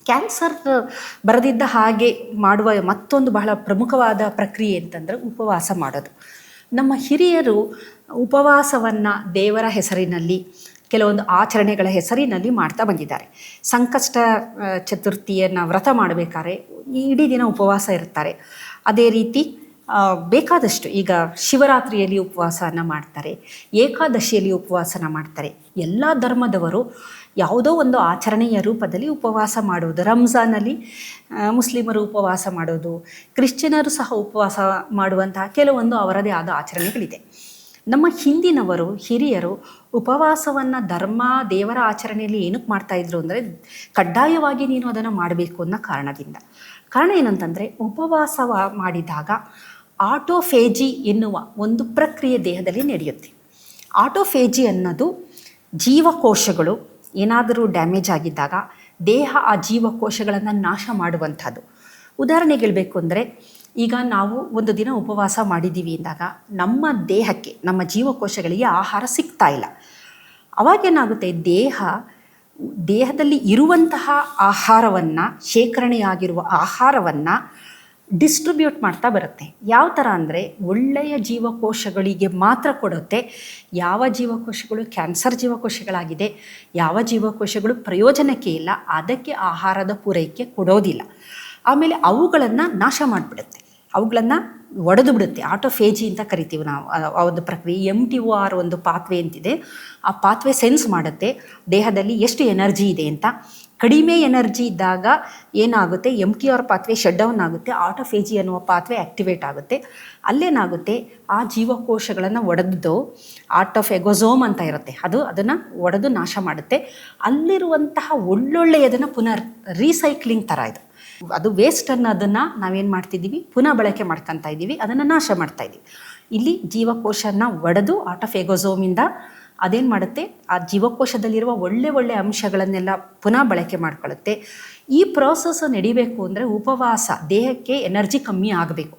Cancer ಬರದಿದ್ದ ಹಾಗೆ ಮಾಡುವ ಮತ್ತೊಂದು ಬಹಳ ಪ್ರಮುಖವಾದ ಪ್ರಕ್ರಿಯೆ ಅಂತಂದರೆ ಉಪವಾಸ ಮಾಡೋದು. ನಮ್ಮ ಹಿರಿಯರು ಉಪವಾಸವನ್ನು ದೇವರ ಹೆಸರಿನಲ್ಲಿ, ಕೆಲವೊಂದು ಆಚರಣೆಗಳ ಹೆಸರಿನಲ್ಲಿ ಮಾಡ್ತಾ ಬಂದಿದ್ದಾರೆ. ಸಂಕಷ್ಟ ಚತುರ್ಥಿಯನ್ನು ವ್ರತ ಮಾಡಬೇಕಾದ್ರೆ ಇಡೀ ದಿನ ಉಪವಾಸ ಇರ್ತಾರೆ. ಅದೇ ರೀತಿ ಬೇಕಾದಷ್ಟು ಈಗ ಶಿವರಾತ್ರಿಯಲ್ಲಿ ಉಪವಾಸನ ಮಾಡ್ತಾರೆ, ಏಕಾದಶಿಯಲ್ಲಿ ಉಪವಾಸನ ಮಾಡ್ತಾರೆ. ಎಲ್ಲ ಧರ್ಮದವರು ಯಾವುದೋ ಒಂದು ಆಚರಣೆಯ ರೂಪದಲ್ಲಿ ಉಪವಾಸ ಮಾಡುವುದು. ರಂಜಾನಲ್ಲಿ ಮುಸ್ಲಿಮರು ಉಪವಾಸ ಮಾಡೋದು, ಕ್ರಿಶ್ಚಿಯನರು ಸಹ ಉಪವಾಸ ಮಾಡುವಂತಹ ಕೆಲವೊಂದು ಅವರದೇ ಆದ ಆಚರಣೆಗಳಿದೆ. ನಮ್ಮ ಹಿಂದಿನವರು ಹಿರಿಯರು ಉಪವಾಸವನ್ನು ದೇವರ ಆಚರಣೆಯಲ್ಲಿ ಏನಕ್ಕೆ ಮಾಡ್ತಾಯಿದ್ರು ಅಂದರೆ, ಕಡ್ಡಾಯವಾಗಿ ನೀನು ಅದನ್ನು ಮಾಡಬೇಕು ಅನ್ನೋ ಕಾರಣದಿಂದ. ಕಾರಣ ಏನಂತಂದರೆ, ಉಪವಾಸ ಮಾಡಿದಾಗ ಆಟೋಫೇಜಿ ಎನ್ನುವ ಒಂದು ಪ್ರಕ್ರಿಯೆ ದೇಹದಲ್ಲಿ ನಡೆಯುತ್ತೆ. ಆಟೋಫೇಜಿ ಅನ್ನೋದು ಜೀವಕೋಶಗಳು ಏನಾದರೂ ಡ್ಯಾಮೇಜ್ ಆಗಿದ್ದಾಗ ದೇಹ ಆ ಜೀವಕೋಶಗಳನ್ನು ನಾಶ ಮಾಡುವಂಥದ್ದು. ಉದಾಹರಣೆಗೆ ಹೇಳಬೇಕು ಅಂದರೆ, ಈಗ ನಾವು ಒಂದು ದಿನ ಉಪವಾಸ ಮಾಡಿದ್ದೀವಿ ಅಂದಾಗ ನಮ್ಮ ದೇಹಕ್ಕೆ, ನಮ್ಮ ಜೀವಕೋಶಗಳಿಗೆ ಆಹಾರ ಸಿಗ್ತಾ ಇಲ್ಲ. ಅವಾಗೇನಾಗುತ್ತೆ, ದೇಹದಲ್ಲಿ ಇರುವಂತಹ ಆಹಾರವನ್ನು, ಶೇಖರಣೆಯಾಗಿರುವ ಆಹಾರವನ್ನು ಡಿಸ್ಟ್ರಿಬ್ಯೂಟ್ ಮಾಡ್ತಾ ಬರುತ್ತೆ. ಯಾವ ಥರ ಅಂದರೆ, ಒಳ್ಳೆಯ ಜೀವಕೋಶಗಳಿಗೆ ಮಾತ್ರ ಕೊಡುತ್ತೆ. ಯಾವ ಜೀವಕೋಶಗಳು ಕ್ಯಾನ್ಸರ್ ಜೀವಕೋಶಗಳಾಗಿದೆ, ಯಾವ ಜೀವಕೋಶಗಳು ಪ್ರಯೋಜನಕ್ಕೆ ಇಲ್ಲ, ಅದಕ್ಕೆ ಆಹಾರದ ಪೂರೈಕೆ ಕೊಡೋದಿಲ್ಲ. ಆಮೇಲೆ ಅವುಗಳನ್ನು ನಾಶ ಮಾಡಿಬಿಡುತ್ತೆ, ಅವುಗಳನ್ನು ಒಡೆದು ಬಿಡುತ್ತೆ. ಆಟೋಫೇಜಿ ಅಂತ ಕರಿತೀವಿ ನಾವು ಆ ಒಂದು ಪ್ರಕ್ರಿಯೆ. MTOR ಒಂದು ಪಾತ್ವೆ ಅಂತಿದೆ. ಆ ಪಾತ್ವೆ ಸೆನ್ಸ್ ಮಾಡುತ್ತೆ ದೇಹದಲ್ಲಿ ಎಷ್ಟು ಎನರ್ಜಿ ಇದೆ ಅಂತ. ಕಡಿಮೆ ಎನರ್ಜಿ ಇದ್ದಾಗ ಏನಾಗುತ್ತೆ, MTOR ಪಾತ್ವೆ ಶಟ್ ಡೌನ್ ಆಗುತ್ತೆ, ಆಟೋಫೇಜಿ ಅನ್ನುವ ಪಾತ್ವೆ ಆ್ಯಕ್ಟಿವೇಟ್ ಆಗುತ್ತೆ. ಅಲ್ಲೇನಾಗುತ್ತೆ, ಆ ಜೀವಕೋಶಗಳನ್ನು ಒಡೆದು ಆಟೋಫೆಗೋಸೋಮ್ ಅಂತ ಇರುತ್ತೆ, ಅದನ್ನು ಒಡೆದು ನಾಶ ಮಾಡುತ್ತೆ. ಅಲ್ಲಿರುವಂತಹ ಒಳ್ಳೊಳ್ಳೆಯದನ್ನು ಪುನಃ ರೀಸೈಕ್ಲಿಂಗ್ ಥರ ಇದು. ಅದು ವೇಸ್ಟ್ ಅನ್ನೋದನ್ನು ನಾವೇನು ಮಾಡ್ತಿದ್ದೀವಿ, ಪುನಃ ಬಳಕೆ ಮಾಡ್ಕೊತಾ ಇದ್ದೀವಿ, ಅದನ್ನು ನಾಶ ಮಾಡ್ತಾಯಿದ್ದೀವಿ. ಇಲ್ಲಿ ಜೀವಕೋಶನ ಒಡೆದು ಆಟೋಫೆಗೋಸೋಮಿಂದ ಅದೇನು ಮಾಡುತ್ತೆ, ಆ ಜೀವಕೋಶದಲ್ಲಿರುವ ಒಳ್ಳೆ ಅಂಶಗಳನ್ನೆಲ್ಲ ಪುನಃ ಬಳಕೆ ಮಾಡ್ಕೊಳ್ಳುತ್ತೆ. ಈ ಪ್ರೋಸೆಸ್ ನಡಿಬೇಕು ಅಂದರೆ ಉಪವಾಸ, ದೇಹಕ್ಕೆ ಎನರ್ಜಿ ಕಮ್ಮಿ ಆಗಬೇಕು.